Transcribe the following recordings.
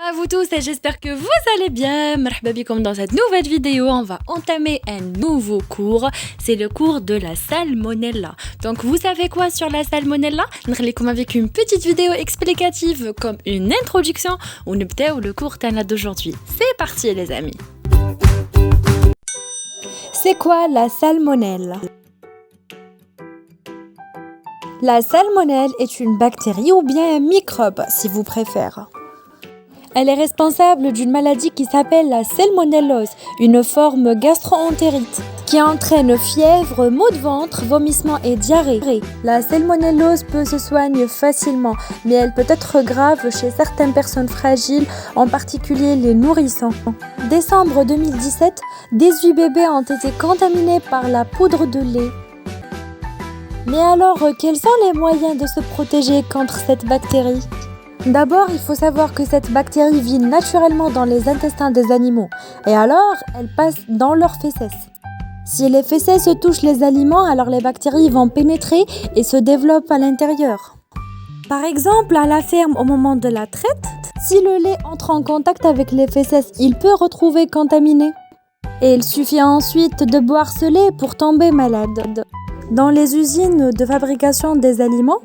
À vous tous et j'espère que vous allez bien. Marhaba bikoum dans cette nouvelle vidéo, on va entamer un nouveau cours. C'est le cours de la salmonella. Donc vous savez quoi sur la salmonella? Nkhlikom avec une petite vidéo explicative comme une introduction ou le cours d'aujourd'hui. C'est parti les amis. C'est quoi la salmonelle? La salmonelle est une bactérie ou bien un microbe si vous préférez. Elle est responsable d'une maladie qui s'appelle la salmonellose, une forme gastro-entérite qui entraîne fièvre, maux de ventre, vomissements et diarrhée. La salmonellose peut se soigner facilement, mais elle peut être grave chez certaines personnes fragiles, en particulier les nourrissons. En décembre 2017, 18 bébés ont été contaminés par la poudre de lait. Mais alors, quels sont les moyens de se protéger contre cette bactérie ? D'abord, il faut savoir que cette bactérie vit naturellement dans les intestins des animaux et alors elle passe dans leurs fesses. Si les fesses touchent les aliments, alors les bactéries vont pénétrer et se développent à l'intérieur. Par exemple, à la ferme au moment de la traite, si le lait entre en contact avec les fesses, il peut retrouver contaminé. Et il suffit ensuite de boire ce lait pour tomber malade. Dans les usines de fabrication des aliments,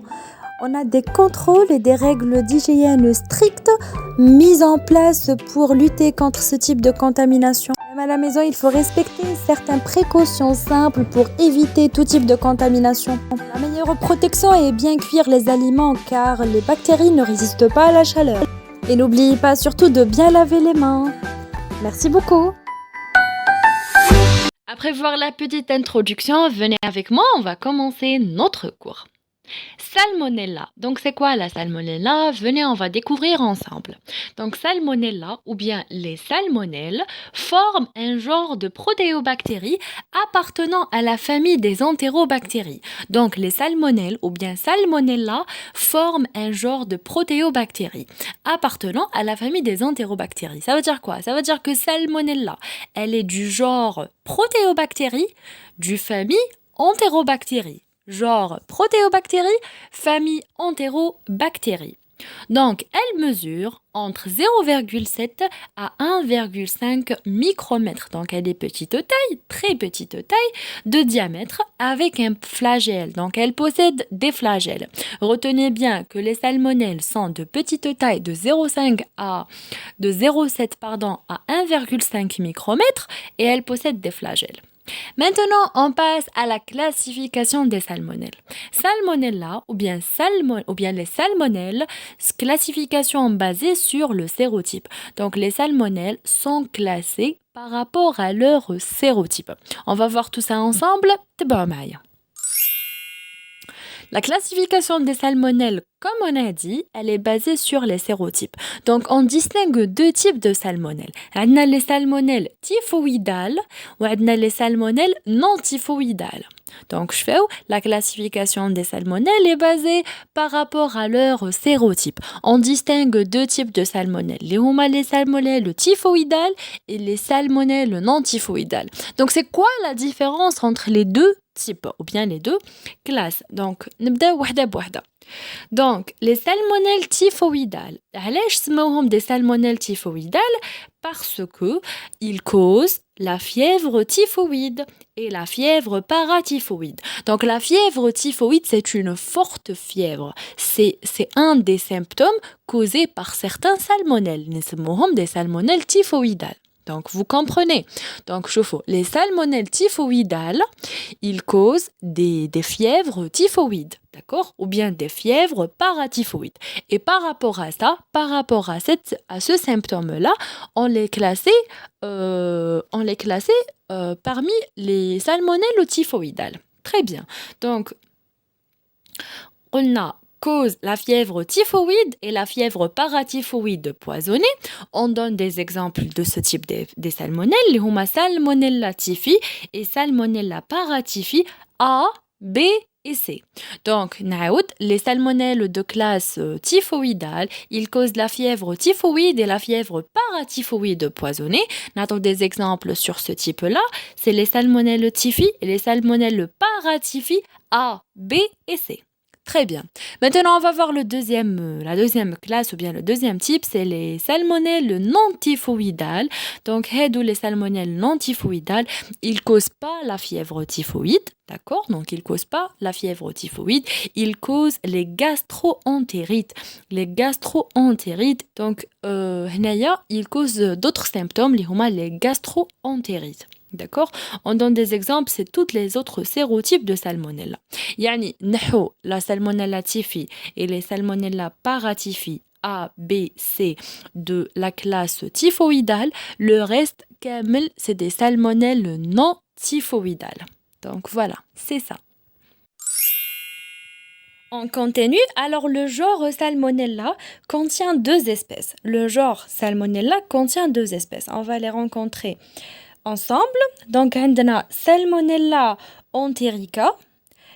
on a des contrôles et des règles d'hygiène strictes mises en place pour lutter contre ce type de contamination. Même à la maison, il faut respecter certaines précautions simples pour éviter tout type de contamination. La meilleure protection est bien cuire les aliments car les bactéries ne résistent pas à la chaleur. Et n'oubliez pas surtout de bien laver les mains. Merci beaucoup. Après voir la petite introduction, venez avec moi, on va commencer notre cours. Salmonella. Donc c'est quoi la salmonella? Venez, on va découvrir ensemble. Donc salmonella ou bien les salmonelles forment un genre de protéobactéries appartenant à la famille des entérobactéries. Donc les salmonelles ou bien salmonella forment un genre de protéobactéries appartenant à la famille des entérobactéries. Ça veut dire quoi? Ça veut dire que salmonella, elle est du genre protéobactéries du famille entérobactéries. Genre protéobactéries, famille entérobactéries. Donc, elle mesure entre 0,7 à 1,5 micromètres. Donc, elle est petite taille, très petite taille, de diamètre avec un flagelle. Donc, elle possède des flagelles. Retenez bien que les salmonelles sont de petite taille de 0,7 à 1,5 micromètres et elles possèdent des flagelles. Maintenant, on passe à la classification des salmonelles. Salmonella ou bien les salmonelles, classification basée sur le sérotype. Donc, les salmonelles sont classées par rapport à leur sérotype. On va voir tout ça ensemble. La classification des salmonelles, comme on a dit, elle est basée sur les sérotypes. Donc, on distingue deux types de salmonelles. On a les salmonelles typhoïdales ou on a les salmonelles non typhoïdales. Donc, la classification des salmonelles est basée par rapport à leur sérotype. On distingue deux types de salmonelles. Les salmonelles typhoïdales et les salmonelles non typhoïdales. Donc, c'est quoi la différence entre les deux types ou bien les deux classes? Donc, نبدأ وحدة بوحدة. Donc, les salmonelles typhoïdales. علاش سموهم des salmonelles typhoïdales? Parce que ils causent la fièvre typhoïde et la fièvre paratyphoïde. Donc, la fièvre typhoïde, c'est une forte fièvre. C'est un des symptômes causés par certains salmonelles. نسموهم des salmonelles typhoïdales. Donc, vous comprenez. Donc, les salmonelles typhoïdales, ils causent des fièvres typhoïdes, d'accord? Ou bien des fièvres paratyphoïdes. Et par rapport à ça, à ce symptôme-là, on les classait parmi les salmonelles typhoïdales. Très bien. Donc, on a cause la fièvre typhoïde et la fièvre paratyphoïde poisonnée. On donne des exemples de ce type des salmonelles. Les Salmonella typhi et Salmonella paratyphi A, B et C. Donc, les salmonelles de classe typhoïdale, ils causent la fièvre typhoïde et la fièvre paratyphoïde poisonnée. Nous avons des exemples sur ce type-là. C'est les salmonelles typhi et les salmonelles paratyphi A, B et C. Très bien. Maintenant, on va voir la deuxième classe ou bien le deuxième type, c'est les salmonelles non typhoïdales. Donc, les salmonelles non typhoïdales, ils causent pas la fièvre typhoïde, d'accord? Donc, ils causent pas la fièvre typhoïde, ils causent les gastro-entérites. Les gastro-entérites, donc, ils causent d'autres symptômes, les gastro-entérites. D'accord? On donne des exemples, c'est tous les autres sérotypes de salmonelle. يعني نحو la salmonella typhi et les salmonella paratyphi A, B, C de la classe typhoïdale, le reste, كامل, c'est des salmonelles non typhoïdales. Donc voilà, c'est ça. On continue, alors le genre Salmonella contient deux espèces. Le genre Salmonella contient deux espèces. On va les rencontrer ensemble. Donc, عندنا Salmonella enterica,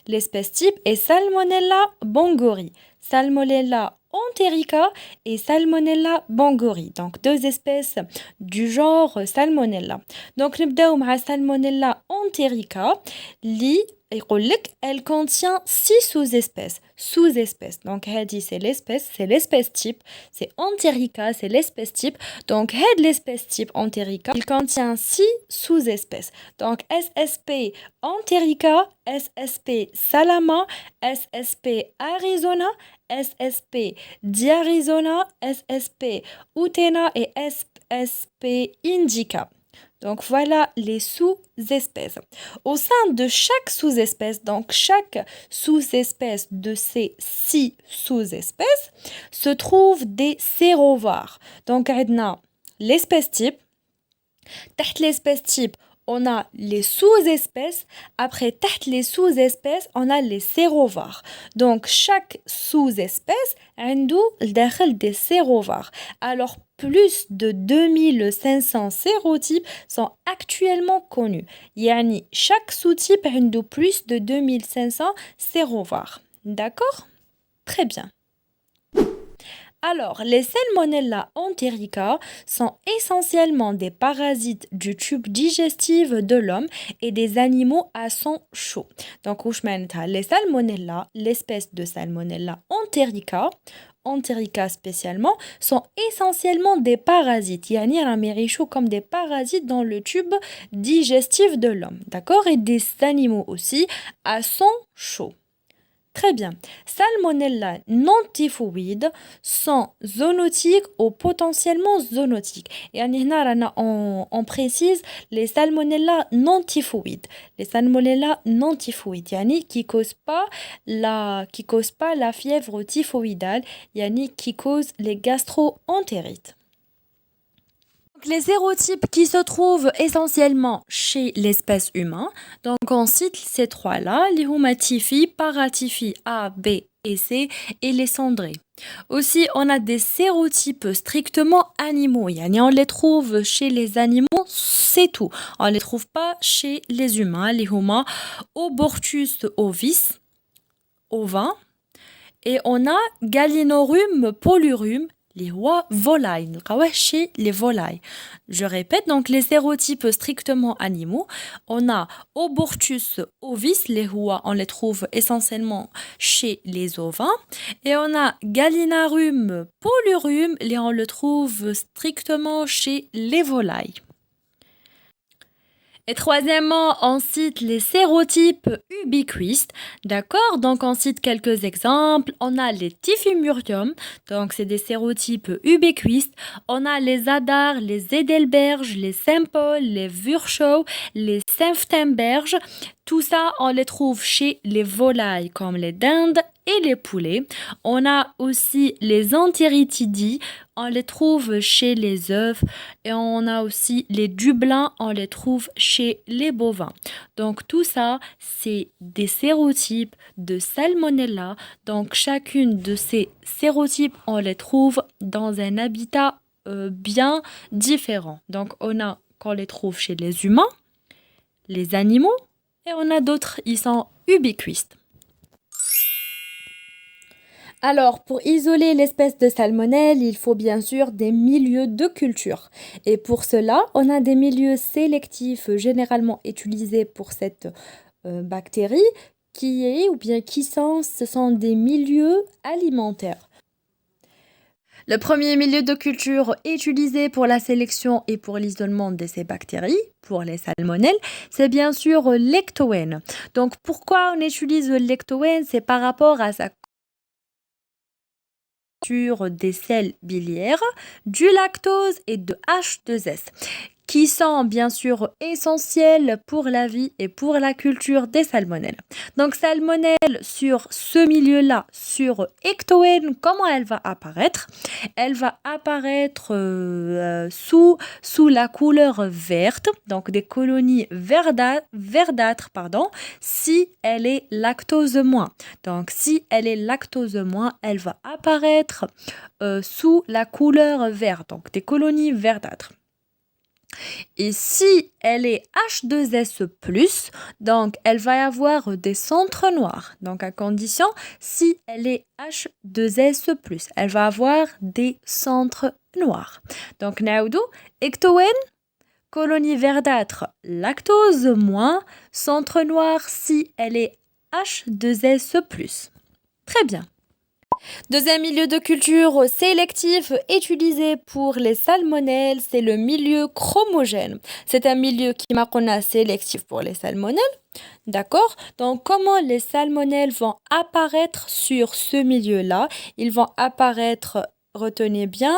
l'espèce type est Salmonella bongori. Salmonella enterica et Salmonella bongori. Donc, deux espèces du genre Salmonella. Donc, نبداو مع Salmonella enterica. Elle contient 6 sous-espèces. Sous-espèces. Donc, هذه c'est l'espèce type. C'est enterica, c'est l'espèce type. Donc, l'espèce type enterica, il contient 6 sous-espèces. Donc, SSP enterica, SSP salama, SSP arizona, SSP diarizona, SSP utena et SSP indica. Donc voilà les sous-espèces. Au sein de chaque sous-espèce, donc chaque sous-espèce de ces 6 sous-espèces, se trouvent des sérovars. Donc on a l'espèce type. تحت l'espèce type, on a les sous-espèces. Après, تحت les sous-espèces, on a les sérovars. Donc, chaque sous-espèce a des sérovars. Alors, plus de 2500 sérotypes sont actuellement connus. Yani, chaque sous-type a plus de 2500 sérovars. D'accord? Très bien. Alors, les Salmonella enterica sont essentiellement des parasites du tube digestif de l'homme et des animaux à sang chaud. Donc, les Salmonella, l'espèce de Salmonella enterica spécialement, sont essentiellement des parasites. Yani, comme des parasites dans le tube digestif de l'homme. D'accord? Et des animaux aussi à sang chaud. Très bien. Salmonella non typhoïdes sont zoonotiques ou potentiellement zoonotiques. Et on précise les salmonella non typhoïdes. Les salmonella non typhoïdes, yani qui causent pas la fièvre typhoïdale, yani qui causent les gastro-entérites. Les sérotypes qui se trouvent essentiellement chez l'espèce humaine, donc on cite ces trois-là, les Typhi, Paratyphi A, B et C, et les cendrés. Aussi, on a des sérotypes strictement animaux, yani on les trouve chez les animaux, c'est tout. On les trouve pas chez les humains, les humains, Obortus ovis, ovin, et on a Gallinorum polurum, les volailles, chez les volailles. Je répète, donc les sérotypes strictement animaux, on a Obortus ovis, les rois, on les trouve essentiellement chez les ovins, et on a Gallinarum polurum, on le trouve strictement chez les volailles. Et troisièmement, on cite les sérotypes ubiquistes, d'accord? Donc, on cite quelques exemples. On a les Typhimurium, donc c'est des sérotypes ubiquistes. On a les Adar, les Edelberg, les Saint-Paul, les Virchow, les Senftenberg. Tout ça, on les trouve chez les volailles comme les dindes et les poulets. On a aussi les Enteritidis, on les trouve chez les œufs. Et on a aussi les Dublins, on les trouve chez les bovins. Donc tout ça, c'est des sérotypes de Salmonella. Donc chacune de ces sérotypes, on les trouve dans un habitat bien différent. Donc qu'on les trouve chez les humains, les animaux, et on a d'autres, ils sont ubiquistes. Alors, pour isoler l'espèce de salmonelle, il faut bien sûr des milieux de culture. Et pour cela, on a des milieux sélectifs généralement utilisés pour cette bactérie qui est ou bien qui sont, ce sont des milieux alimentaires. Le premier milieu de culture utilisé pour la sélection et pour l'isolement de ces bactéries, pour les salmonelles, c'est bien sûr l'ectoène. Donc pourquoi on utilise l'ectoène? C'est par rapport à sa des sels biliaires, du lactose et de H2S, qui sont bien sûr essentiels pour la vie et pour la culture des salmonelles. Donc salmonelle sur ce milieu-là, sur ectoène, comment elle va apparaître? Elle va apparaître sous la couleur verte, donc des colonies verdâtres, si elle est lactose moins. Donc si elle est lactose moins, elle va apparaître sous la couleur verte, donc des colonies verdâtres. Et si elle est H2S+, donc elle va y avoir des centres noirs. Donc à condition, si elle est H2S+, elle va avoir des centres noirs. Donc naoudou, ectoène, colonie verdâtre, lactose moins, centre noir si elle est H2S+. Très bien. Deuxième milieu de culture sélectif utilisé pour les salmonelles, c'est le milieu chromogène. C'est un milieu qui est sélectif pour les salmonelles. D'accord? Donc, comment les salmonelles vont apparaître sur ce milieu-là? Ils vont apparaître, retenez bien,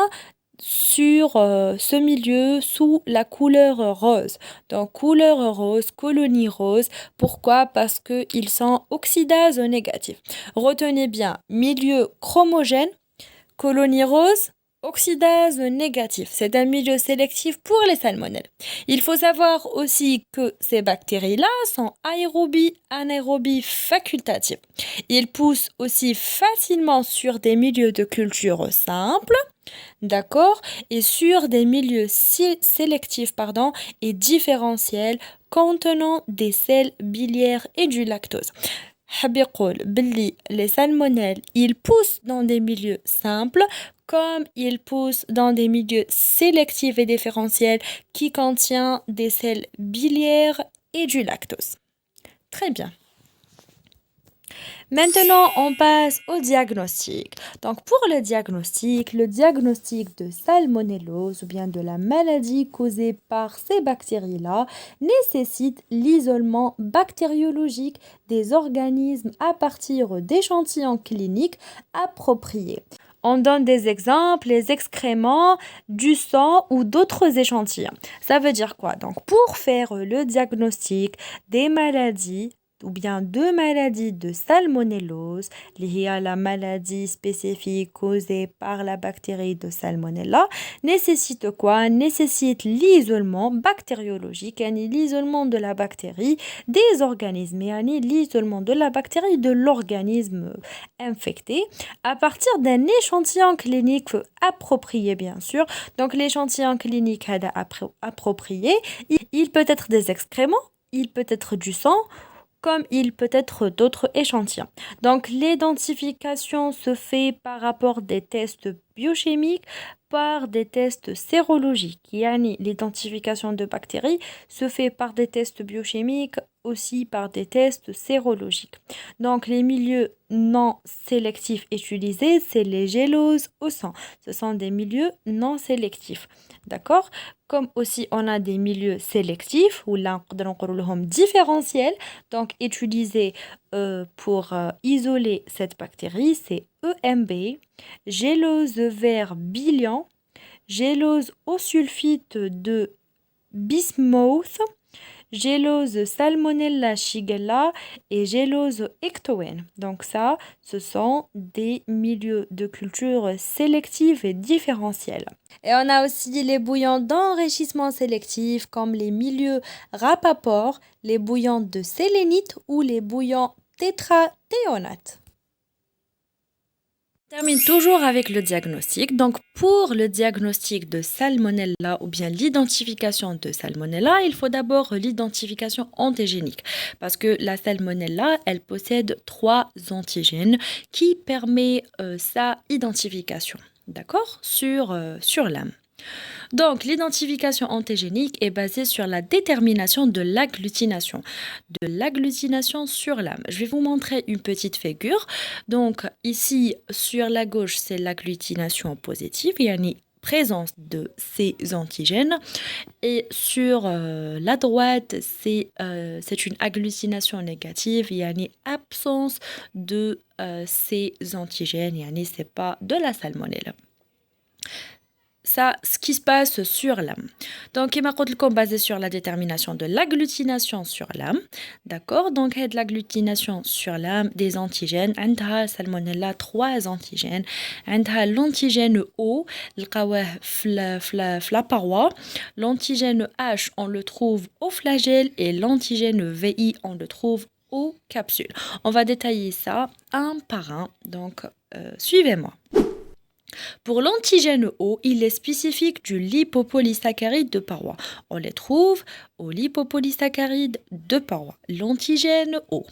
sur ce milieu sous la couleur rose. Donc, couleur rose, colonie rose. Pourquoi? Parce qu'ils sont oxydase négatifs. Retenez bien, milieu chromogène, colonie rose, oxydase négatif. C'est un milieu sélectif pour les salmonelles. Il faut savoir aussi que ces bactéries-là sont anaérobies facultatives. Ils poussent aussi facilement sur des milieux de culture simples. D'accord, et sur des milieux sélectifs et différentiels contenant des sels biliaires et du lactose. Les salmonelles, ils poussent dans des milieux simples comme ils poussent dans des milieux sélectifs et différentiels qui contiennent des sels biliaires et du lactose. Très bien. Maintenant, on passe au diagnostic. Donc, pour le diagnostic de salmonellose ou bien de la maladie causée par ces bactéries-là nécessite l'isolement bactériologique des organismes à partir d'échantillons cliniques appropriés. On donne des exemples, les excréments, du sang ou d'autres échantillons. Ça veut dire quoi? Donc, pour faire le diagnostic des maladies, ou bien deux maladies de salmonellose, liées à la maladie spécifique causée par la bactérie de salmonella, nécessite quoi? Nécessite l'isolement bactériologique, l'isolement de la bactérie des organismes, l'isolement de la bactérie de l'organisme infecté à partir d'un échantillon clinique approprié, bien sûr. Donc l'échantillon clinique approprié, il peut être des excréments, il peut être du sang, comme il peut être d'autres échantillons. Donc l'identification se fait par rapport des tests biochimiques, par des tests sérologiques. L'identification de bactéries se fait par des tests biochimiques, aussi par des tests sérologiques. Donc les milieux non sélectifs utilisés, c'est les géloses au sang. Ce sont des milieux non sélectifs. D'accord? Comme aussi on a des milieux sélectifs ou là différentiels, donc utilisés pour isoler cette bactérie, c'est EMB, gélose vert biliant, gélose au sulfite de bismuth, gélose salmonella shigella et gélose ectoène. Donc ça, ce sont des milieux de culture sélectifs et différentiels. Et on a aussi les bouillons d'enrichissement sélectif comme les milieux Rapaport, les bouillons de sélénite ou les bouillons tétrathéonate. On termine toujours avec le diagnostic. Donc, pour le diagnostic de salmonella ou bien l'identification de salmonella, il faut d'abord l'identification antigénique parce que la salmonella, elle possède 3 antigènes qui permettent sa identification, d'accord, sur l'âme. Donc, l'identification antigénique est basée sur la détermination de l'agglutination. De l'agglutination sur l'âme. Je vais vous montrer une petite figure. Donc, ici, sur la gauche, c'est l'agglutination positive, yani présence de ces antigènes. Et sur la droite, c'est une agglutination négative, yani absence de ces antigènes, yani c'est pas de la salmonelle. Ça, ce qui se passe sur l'âme. Donc, il m'a basé sur la détermination de l'agglutination sur l'âme. D'accord? Donc, de l'agglutination sur l'âme des antigènes. عندها salmonella 3 antigènes. عندها l'antigène O, la paroi. L'antigène H, on le trouve au flagelle. Et l'antigène VI, on le trouve aux capsules. On va détailler ça un par un. Donc, suivez-moi. Pour l'antigène O, il est spécifique du lipopolysaccharide de paroi. On les trouve au lipopolysaccharide de paroi, l'antigène O.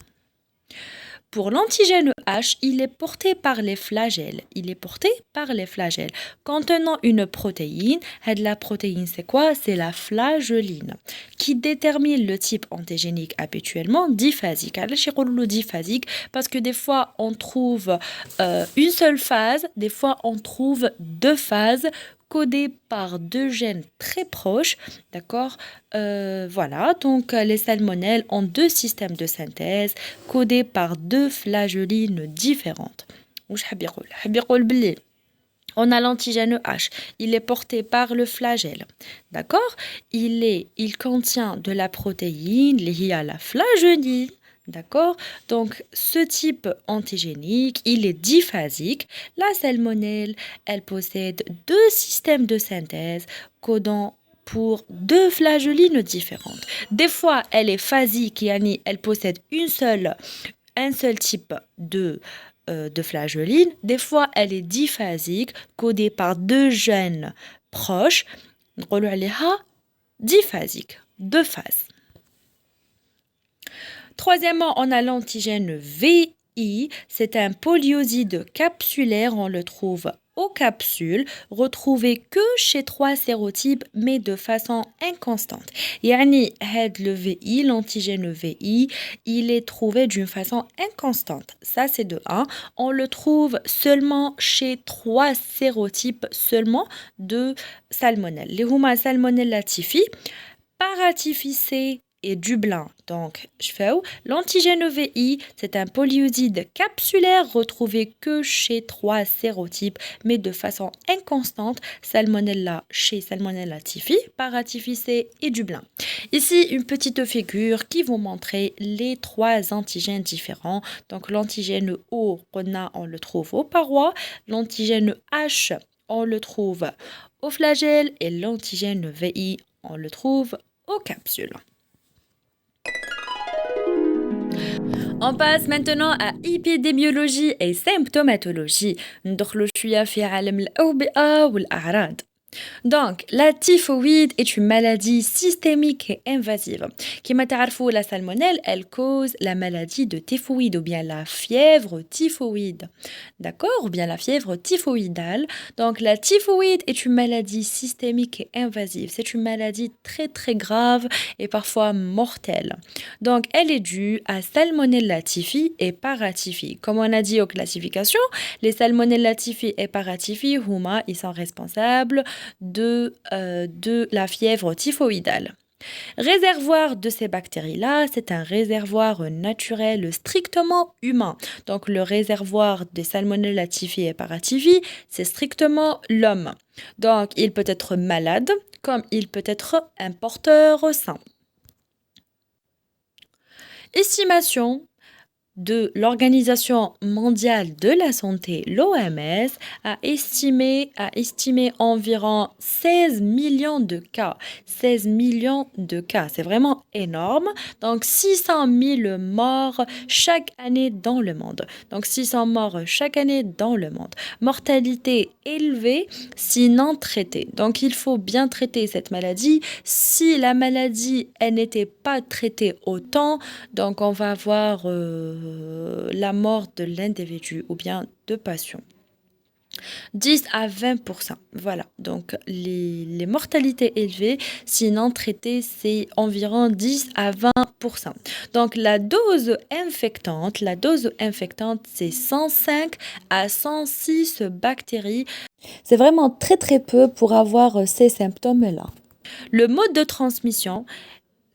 Pour l'antigène H, il est porté par les flagelles. Contenant une protéine. La protéine, c'est quoi? C'est la flagelline, qui détermine le type antigénique habituellement diphasique. Diphasique parce que des fois, on trouve une seule phase, des fois, on trouve deux phases codées par deux gènes très proches, d'accord? Voilà, donc les salmonelles ont deux systèmes de synthèse codés par deux flagellines différentes. On a l'antigène H, il est porté par le flagelle, d'accord? Il contient de la protéine liée à la flagelline. D'accord? Donc, ce type antigénique, il est diphasique. La salmonelle, elle possède deux systèmes de synthèse codant pour deux flagellines différentes. Des fois, elle est phasique, yani elle possède un seul type de flagelline. Des fois, elle est diphasique, codée par deux gènes proches. On appelle diphasique, deux phases. Troisièmement, on a l'antigène VI. C'est un polyoside capsulaire. On le trouve aux capsules, retrouvé que chez 3 sérotypes, mais de façon inconstante. Yani, le VI, l'antigène VI, il est trouvé d'une façon inconstante. Ça, c'est de 1. On le trouve seulement chez 3 sérotypes seulement de salmonelle. Les huma salmonella typhi, paratyphi et Dublin. Donc, l'antigène VI, c'est un polyoside capsulaire retrouvé que chez 3 sérotypes, mais de façon inconstante, Salmonella chez Salmonella typhi, paratyphi et Dublin. Ici, une petite figure qui vous montre les 3 antigènes différents. Donc, l'antigène O, on le trouve aux parois, l'antigène H, on le trouve au flagelle, et l'antigène VI, on le trouve aux capsules. On passe maintenant à épidémiologie et symptomatologie. ندخلوا شوية في عالم الأوبئة والأعراض. Donc, la typhoïde est une maladie systémique et invasive. Comme vous savez, la salmonelle, elle cause la maladie de typhoïde ou bien la fièvre typhoïde. D'accord? Ou bien la fièvre typhoïdale. Donc, la typhoïde est une maladie systémique et invasive. C'est une maladie très très grave et parfois mortelle. Donc, elle est due à Salmonella typhi et paratyphi. Comme on a dit aux classifications, les Salmonella typhi et paratyphi, ils sont responsables de la fièvre typhoïdale. Réservoir de ces bactéries-là, c'est un réservoir naturel strictement humain. Donc le réservoir des Salmonella typhi et paratyphi, c'est strictement l'homme. Donc il peut être malade comme il peut être un porteur sain. Estimation de l'Organisation mondiale de la santé, l'OMS, a estimé environ 16 millions de cas. 16 millions de cas, c'est vraiment énorme. Donc 600 000 morts chaque année dans le monde. Donc 600 morts chaque année dans le monde. Mortalité élevée si non traitée. Donc il faut bien traiter cette maladie. Si la maladie elle n'était pas traitée au temps, donc on va avoir la mort de l'individu ou bien de patient. 10 à 20%. Voilà, donc les mortalités élevées, sinon traitées, c'est environ 10 à 20%. Donc la dose infectante, c'est 105 à 106 bactéries. C'est vraiment très très peu pour avoir ces symptômes-là. Le mode de transmission,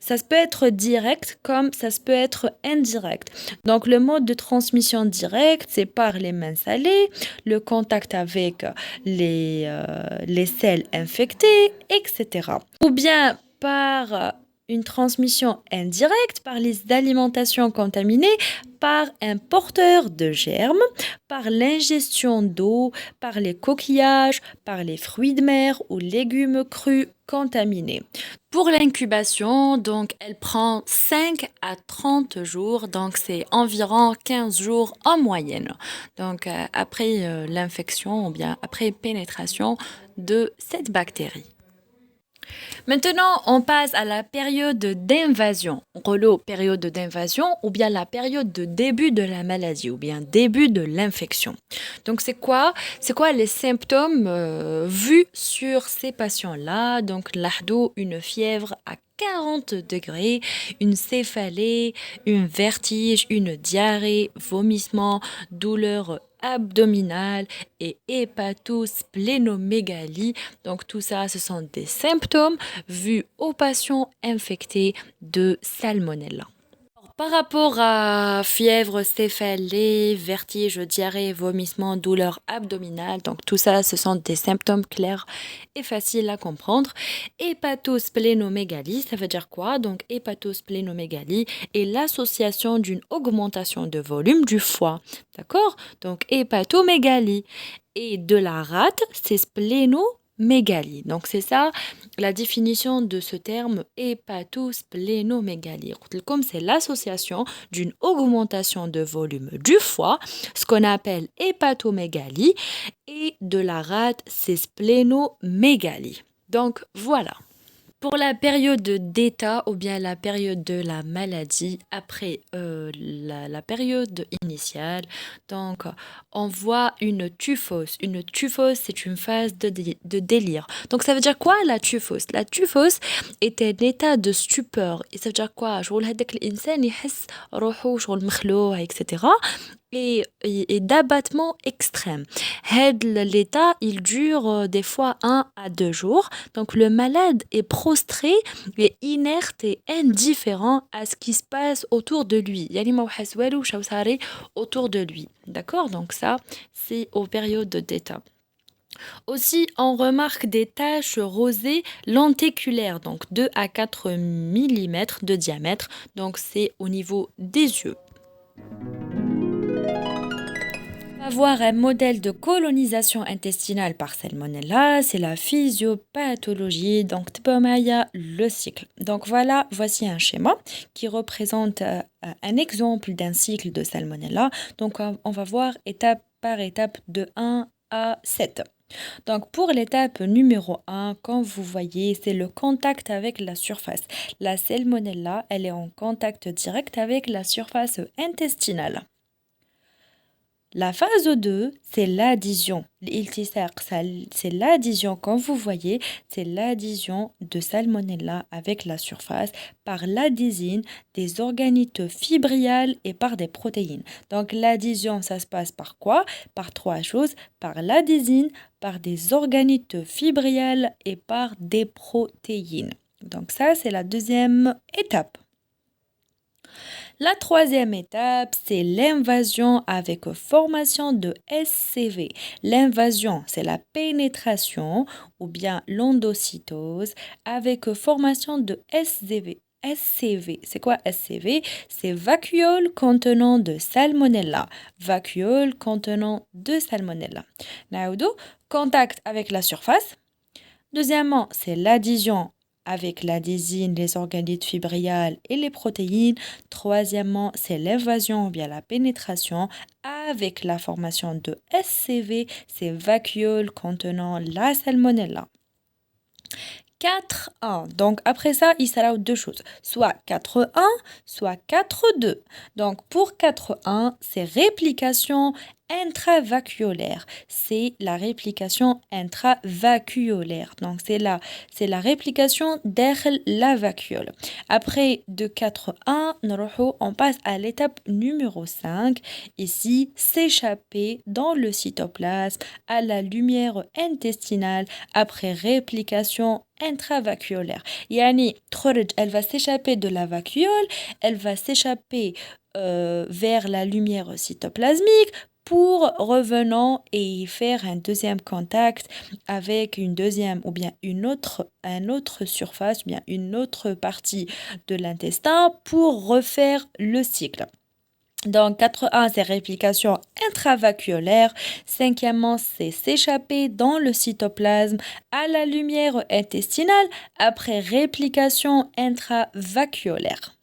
ça peut être direct comme ça peut être indirect. Donc le mode de transmission direct, c'est par les mains salées, le contact avec les selles infectées, etc. Ou bien par une transmission indirecte, par les alimentations contaminées, par un porteur de germes, par l'ingestion d'eau, par les coquillages, par les fruits de mer ou légumes crus contaminés. Pour l'incubation, donc elle prend 5 à 30 jours, donc c'est environ 15 jours en moyenne. Donc après l'infection ou bien après pénétration de cette bactérie. Maintenant, on passe à la période d'invasion. Relo, période d'invasion ou bien la période de début de la maladie ou bien début de l'infection. Donc c'est quoi? C'est quoi les symptômes vus sur ces patients-là? Donc l'ahdo, une fièvre à 40 degrés, une céphalée, un vertige, une diarrhée, vomissement, douleur abdominale et hépatosplénomégalie. Donc tout ça, ce sont des symptômes vus aux patients infectés de salmonelle. Par rapport à fièvre, céphalée, vertige, diarrhée, vomissement, douleur abdominale, donc tout ça, ce sont des symptômes clairs et faciles à comprendre. Hépatosplénomégalie, ça veut dire quoi? Donc hépatosplénomégalie est l'association d'une augmentation de volume du foie, d'accord? Donc hépatomégalie. Et de la rate, c'est splénomégalie. Donc c'est ça la définition de ce terme hépatosplénomégalie. Comme c'est l'association d'une augmentation de volume du foie, ce qu'on appelle hépatomégalie, et de la rate, c'est splénomégalie. Donc voilà. Pour la période d'état ou bien la période de la maladie, après la période initiale, donc on voit une tuphose. Une tuphose, c'est une phase de délire. Donc ça veut dire quoi la tuphose? La tuphose est un état de stupeur. Et ça veut dire quoi? شغل هداك الإنسان يحس روحه شغل مخلوع, etc. Et d'abattement extrême. L'état, il dure des fois 1 à 2 jours. Donc le malade est prostré, est inerte et indifférent à ce qui se passe autour de lui. يعني ما وحس والو وشاو صاري autour de lui. D'accord? Donc ça, c'est aux périodes d'état. Aussi, on remarque des taches rosées lenticulaires, donc 2 à 4 mm de diamètre. Donc c'est au niveau des yeux. Avoir un modèle de colonisation intestinale par salmonella, c'est la physiopathologie, donc tpomaya, le cycle. Donc voilà, voici un schéma qui représente un exemple d'un cycle de salmonella. Donc on va voir étape par étape de 1 à 7. Donc pour l'étape numéro 1, comme vous voyez, c'est le contact avec la surface. La salmonella, elle est en contact direct avec la surface intestinale. La phase 2, c'est l'addition. L'iltisaq, c'est l'addition, comme vous voyez, c'est l'addition de salmonella avec la surface par l'adhésine des organites fibriales et par des protéines. Donc l'addition, ça se passe par quoi? Par 3 choses, par l'adhésine, par des organites fibriales et par des protéines. Donc ça, c'est la deuxième étape. La troisième étape, c'est l'invasion avec formation de SCV. L'invasion, c'est la pénétration ou bien l'endocytose avec formation de SCV. SCV, c'est quoi SCV? C'est vacuole contenant de salmonella. Vacuole contenant de salmonella. Naoudo, contact avec la surface. Deuxièmement, c'est l'adhésion avec l'adhésine, les organites fibriales et les protéines. Troisièmement, c'est l'invasion ou bien la pénétration avec la formation de SCV, c'est vacuoles contenant la salmonella. 4-1. Donc après ça, il sera 2 choses. Soit 4-1, soit 4-2. Donc pour 4-1, c'est réplication intravacuolaire. C'est la réplication intravacuolaire. Donc, c'est la réplication داخل la vacuole. Après 2-4-1, on passe à l'étape numéro 5. Ici, s'échapper dans le cytoplasme à la lumière intestinale après réplication intravacuolaire. Yani, elle va s'échapper de la vacuole, elle va s'échapper vers la lumière cytoplasmique pour revenant et faire un deuxième contact avec une deuxième ou bien un autre surface, ou bien une autre partie de l'intestin pour refaire le cycle. Donc, 4-1, c'est réplication intravacuolaire. 5e, c'est s'échapper dans le cytoplasme à la lumière intestinale après réplication intravacuolaire.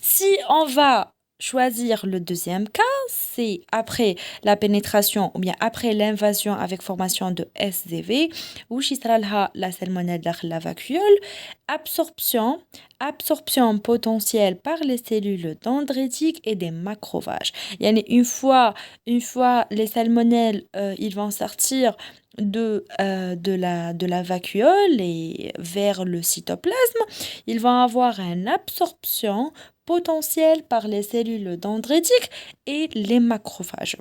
Si on va choisir le deuxième cas, c'est après la pénétration ou bien après l'invasion avec formation de SZV, où la salmonelle dans la vacuole, absorption potentielle par les cellules dendritiques et des macrophages. Yani une fois les salmonelles ils vont sortir de la vacuole et vers le cytoplasme, ils vont avoir une absorption potentielle par les cellules dendritiques et les macrophages.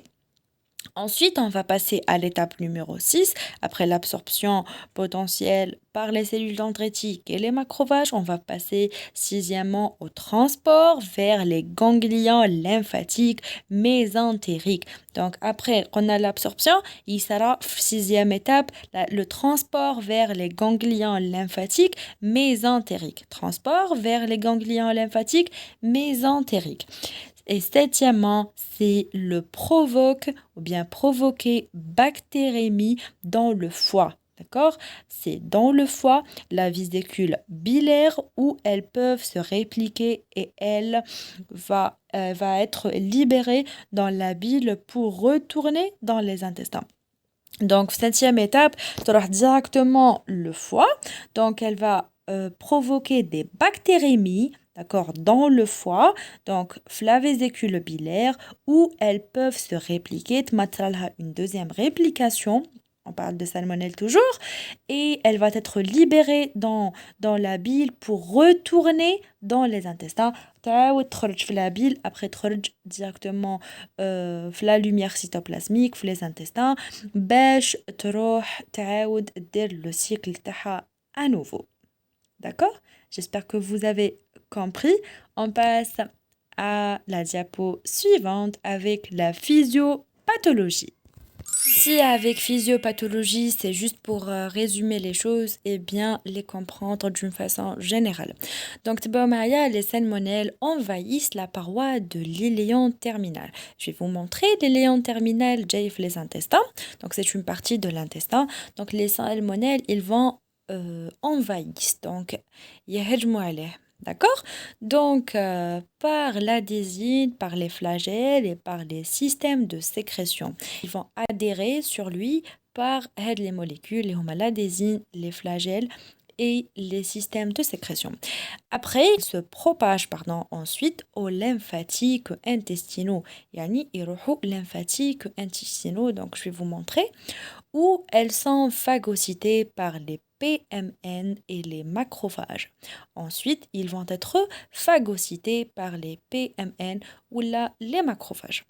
Ensuite, on va passer à l'étape numéro 6. Après l'absorption potentielle par les cellules dendritiques et les macrophages, on va passer sixièmement au transport vers les ganglions lymphatiques mésentériques. Donc, après qu'on a l'absorption, il sera sixième étape, le transport vers les ganglions lymphatiques mésentériques. Transport vers les ganglions lymphatiques mésentériques. Et septièmement, c'est le provoquer bactérémie dans le foie. D'accord? C'est dans le foie, la vésicule biliaire où elles peuvent se répliquer et elle va être libérée dans la bile pour retourner dans les intestins. Donc, septième étape, tu auras directement le foie. Donc, elle va provoquer des bactérémies, d'accord, dans le foie, donc la vésicule biliaire, où elles peuvent se répliquer. Une deuxième réplication, on parle de salmonelle toujours, et elle va être libérée dans la bile pour retourner dans les intestins. La bile après directement la lumière cytoplasmique les intestins باش تروح تعاود دير le cycle تاعها à nouveau. D'accord? J'espère que vous avez compris. On passe à la diapo suivante avec la physiopathologie. Ici, avec physiopathologie, c'est juste pour résumer les choses et bien les comprendre d'une façon générale. Donc, les salmonelles envahissent la paroi de l'iléon terminal. Je vais vous montrer l'iléon terminal, les intestins. Donc, c'est une partie de l'intestin. Donc, les salmonelles, ils vont envahissent. Donc, يهجموا عليه. D'accord? Donc, par l'adhésine, par les flagelles et par les systèmes de sécrétion, ils vont adhérer sur lui par les molécules, l'adhésine, les flagelles et les systèmes de sécrétion. Après, ils se propagent ensuite aux lymphatiques intestinaux. Yani, lymphatiques intestinaux, donc je vais vous montrer, où elles sont phagocytées par les PMN et les macrophages. Ensuite, ils vont être phagocytés par les PMN ou les macrophages.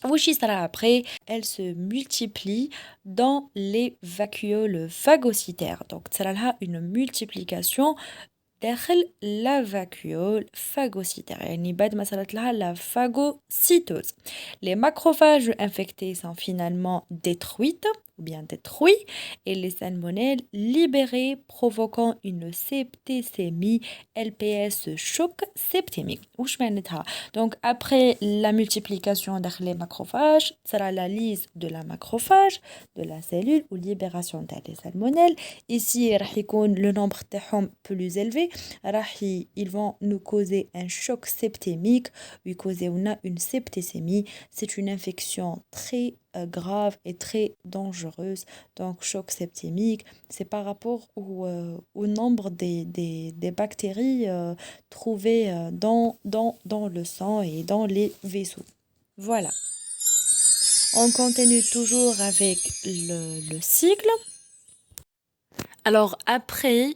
Après, elles se multiplient dans les vacuoles phagocytaires. Donc, ça a une multiplication داخل la vacuole phagocytaire. يعني بعد ما صارت لها la phagocytose. Les macrophages infectés sont finalement détruites ou bien détruits et les salmonelles libérées provoquant une septicémie LPS choc septémique. وش معناتها? Donc après la multiplication داخل les macrophages, sera la lyse de la macrophage, de la cellule ou libération des salmonelles. Ici راح يكون le nombre تاعهم plus élevé. Ils vont nous causer un choc septémique, causer une septicémie. C'est une infection très grave et très dangereuse. Donc, choc septémique, c'est par rapport au nombre des bactéries trouvées dans le sang et dans les vaisseaux. Voilà. On continue toujours avec le cycle. Alors après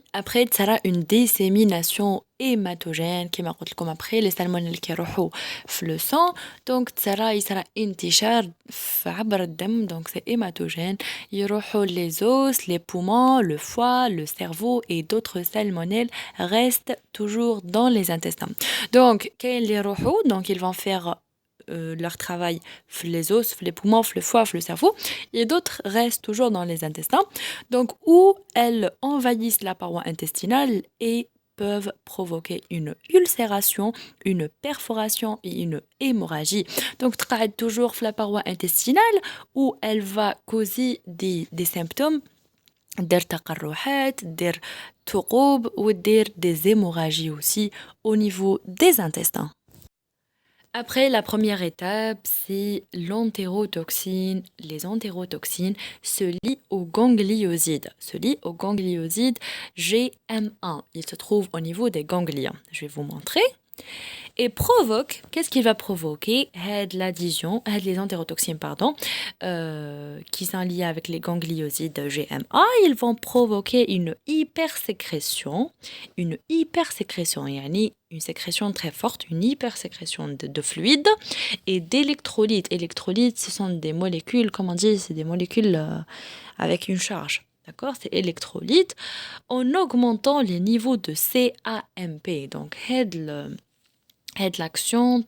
tu auras une dissémination hématogène qui m'a dit comme après les salmonelles qui يروحوا في le sang donc il sera انتشار في عبر الدم donc c'est hématogène يروحوا les os, les poumons, le foie, le cerveau et d'autres salmonelles restent toujours dans les intestins. Donc كاين اللي يروحوا donc ils vont faire leur travail les os, les poumons, le foie, le cerveau, et d'autres restent toujours dans les intestins, donc où elles envahissent la paroi intestinale et peuvent provoquer une ulcération, une perforation et une hémorragie. Donc, travaille toujours la paroi intestinale où elle va causer des symptômes دير تقرحات دير ثقوب ودير des hémorragies aussi au niveau des intestins. Après, la première étape, c'est l'entérotoxine. Les entérotoxines se lient aux gangliosides. GM1. Il se trouve au niveau des ganglions. Je vais vous montrer. Et provoque, qu'est-ce qu'il va provoquer? Les entérotoxines, qui sont liées avec les gangliosides GM1, ils vont provoquer une hypersécrétion, yani une sécrétion très forte, une hypersécrétion de fluides et d'électrolytes. Électrolytes, ce sont des molécules, comme on dit, c'est des molécules avec une charge. D'accord, c'est électrolytes, en augmentant les niveaux de CAMP. Donc, l'action,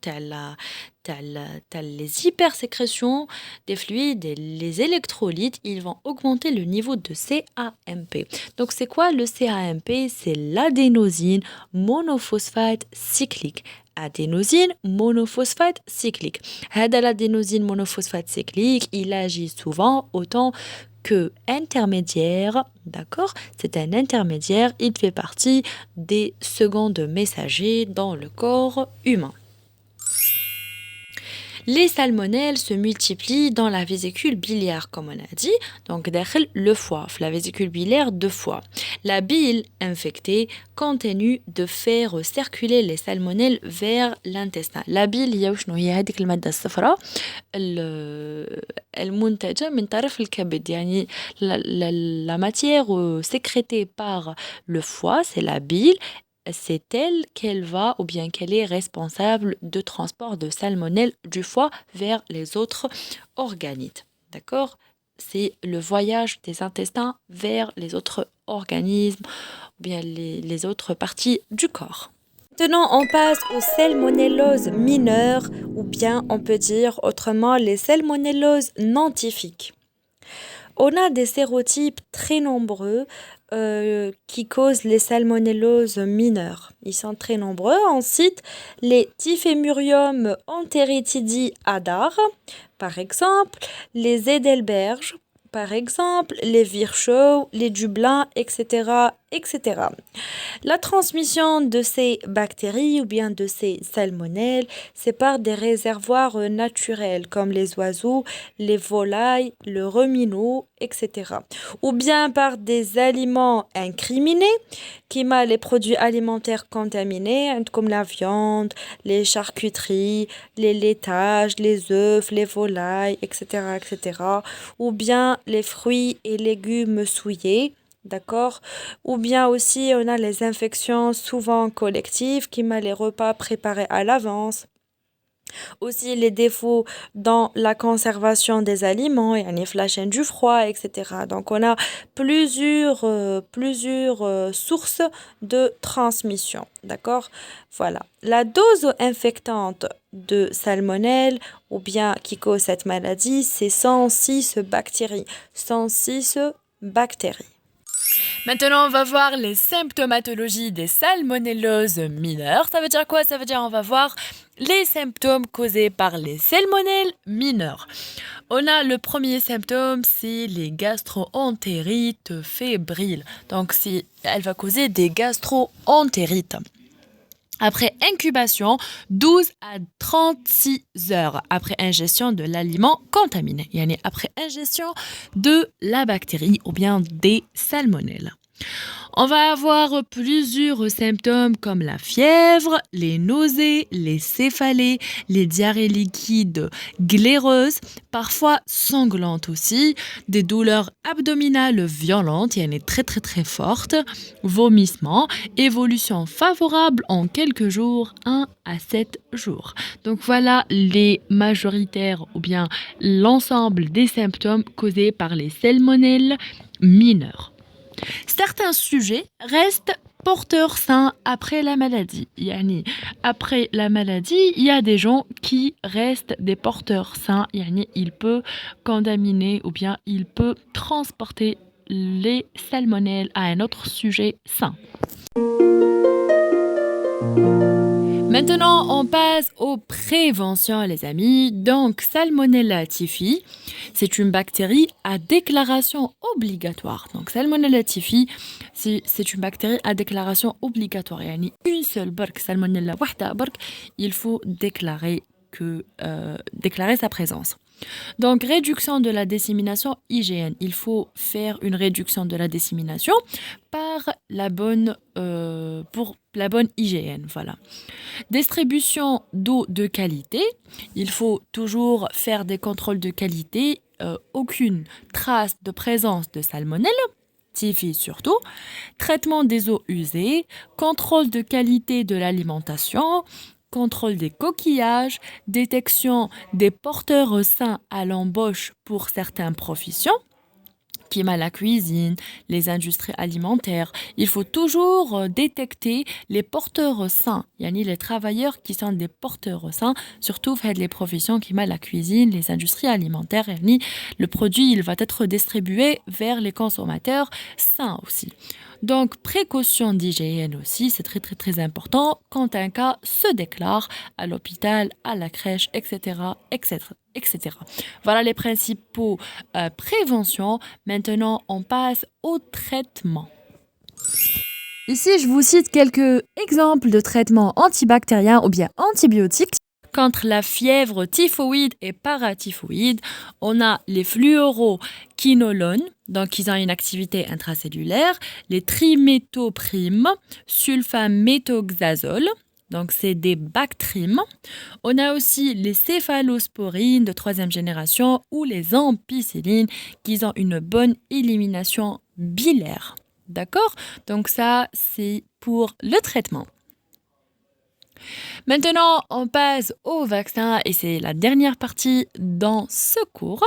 les hypersécrétions des fluides et les électrolytes, ils vont augmenter le niveau de CAMP. Donc, c'est quoi le CAMP? C'est l'adénosine monophosphate cyclique. Adénosine monophosphate cyclique. L'adénosine monophosphate cyclique, il agit souvent autant que intermédiaire, d'accord? C'est un intermédiaire, il fait partie des secondes messagers dans le corps humain. Les salmonelles se multiplient dans la vésicule biliaire, comme on a dit, donc derrière le foie, la vésicule biliaire de foie. La bile infectée continue de faire circuler les salmonelles vers l'intestin. La bile هي وشنو هي هذيك المادة الصفراء المنتجة من طرف الكبد يعني la matière sécrétée par le foie, c'est la bile. C'est elle qu'elle est responsable de transport de salmonelle du foie vers les autres organites. D'accord? C'est le voyage des intestins vers les autres organismes ou bien les autres parties du corps. Maintenant, on passe aux salmonelloses mineures ou bien on peut dire autrement les salmonelloses non typhiques. On a des sérotypes très nombreux qui causent les salmonelloses mineures. Ils sont très nombreux. On cite les Typhimurium enteritidi Hadar, par exemple, les Edelberg, par exemple, les Virchow, les Dublin, etc., etc. La transmission de ces bactéries ou bien de ces salmonelles, c'est par des réservoirs naturels comme les oiseaux, les volailles, le ruminant, etc. Ou bien par des aliments incriminés, qui m'a les produits alimentaires contaminés, comme la viande, les charcuteries, les laitages, les œufs, les volailles, etc., etc. Ou bien les fruits et légumes souillés. D'accord? Ou bien aussi, on a les infections souvent collectives qui m'a les repas préparés à l'avance. Aussi les défauts dans la conservation des aliments, la chaîne du froid, etc. Donc on a plusieurs sources de transmission. D'accord? Voilà. La dose infectante de salmonelle ou bien qui cause cette maladie, c'est 106 bactéries. 106 bactéries. Maintenant, on va voir les symptomatologies des salmonelloses mineures. Ça veut dire quoi? Ça veut dire on va voir les symptômes causés par les salmonelles mineures. On a le premier symptôme, c'est les gastro-entérites fébriles. Donc, elle va causer des gastro-entérites. Après incubation, 12 à 36 heures après ingestion de l'aliment contaminé, après ingestion de la bactérie ou bien des salmonelles. On va avoir plusieurs symptômes comme la fièvre, les nausées, les céphalées, les diarrhées liquides glaireuses, parfois sanglantes aussi, des douleurs abdominales violentes, il y en a très très très fortes, vomissements, évolution favorable en quelques jours, 1 à 7 jours. Donc voilà les majoritaires ou bien l'ensemble des symptômes causés par les salmonelles mineures. Certains sujets restent porteurs sains après la maladie. Yani, après la maladie, il y a des gens qui restent des porteurs sains. Yani, il peut contaminer ou bien il peut transporter les salmonelles à un autre sujet sain. Maintenant, on passe aux préventions, les amis. Donc, Salmonella typhi, c'est une bactérie à déclaration obligatoire. Donc, Salmonella typhi, c'est une bactérie à déclaration obligatoire. Yani, une seule barque, Salmonella wahda barque, il faut déclarer sa présence. Donc, réduction de la dissémination, hygiène. Il faut faire une réduction de la dissémination pour la bonne hygiène. Voilà. Distribution d'eau de qualité. Il faut toujours faire des contrôles de qualité. Aucune trace de présence de salmonelle. Typhi surtout. Traitement des eaux usées. Contrôle de qualité de l'alimentation. Contrôle des coquillages, détection des porteurs sains à l'embauche pour certaines professions, qui m'a la cuisine, les industries alimentaires. Il faut toujours détecter les porteurs sains, yani les travailleurs qui sont des porteurs sains, surtout fait les professions qui m'a la cuisine, les industries alimentaires, yani le produit il va être distribué vers les consommateurs sains aussi. Donc, précaution d'hygiène aussi, c'est très très très important quand un cas se déclare à l'hôpital, à la crèche, etc. etc. etc. Voilà les principaux préventions. Maintenant, on passe au traitement. Ici, je vous cite quelques exemples de traitements antibactériens ou bien antibiotiques. Contre la fièvre typhoïde et paratyphoïde, on a les fluoroquinolones, donc ils ont une activité intracellulaire, les triméthoprimes, sulfaméthoxazole, donc c'est des Bactrim. On a aussi les céphalosporines de 3e génération ou les ampicillines qui ont une bonne élimination biliaire. D'accord? Donc ça, c'est pour le traitement. Maintenant, on passe au vaccin et c'est la dernière partie dans ce cours.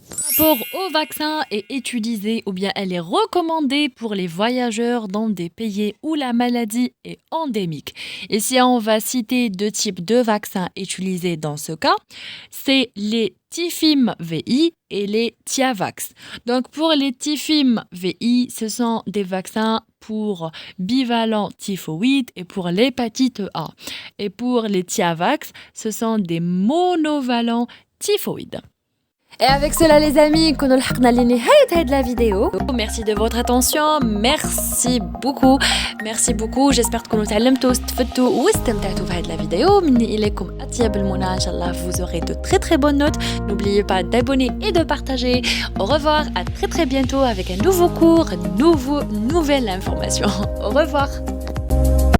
Le rapport au vaccin est utilisé ou bien elle est recommandée pour les voyageurs dans des pays où la maladie est endémique. Ici, on va citer 2 types de vaccins utilisés dans ce cas. C'est les Tifim VI et les Tiavax. Donc pour les Tifim VI, ce sont des vaccins pour bivalent typhoïde et pour l'hépatite A. Et pour les Tiavax, ce sont des monovalents typhoïdes. Et avec cela les amis, nous avons de la vidéo. Merci de votre attention, merci beaucoup. J'espère que vous avez appris de la vidéo. Vous aurez de très très bonnes notes. N'oubliez pas d'abonner et de partager. Au revoir, à très très bientôt avec un nouveau cours, nouvelle information. Au revoir.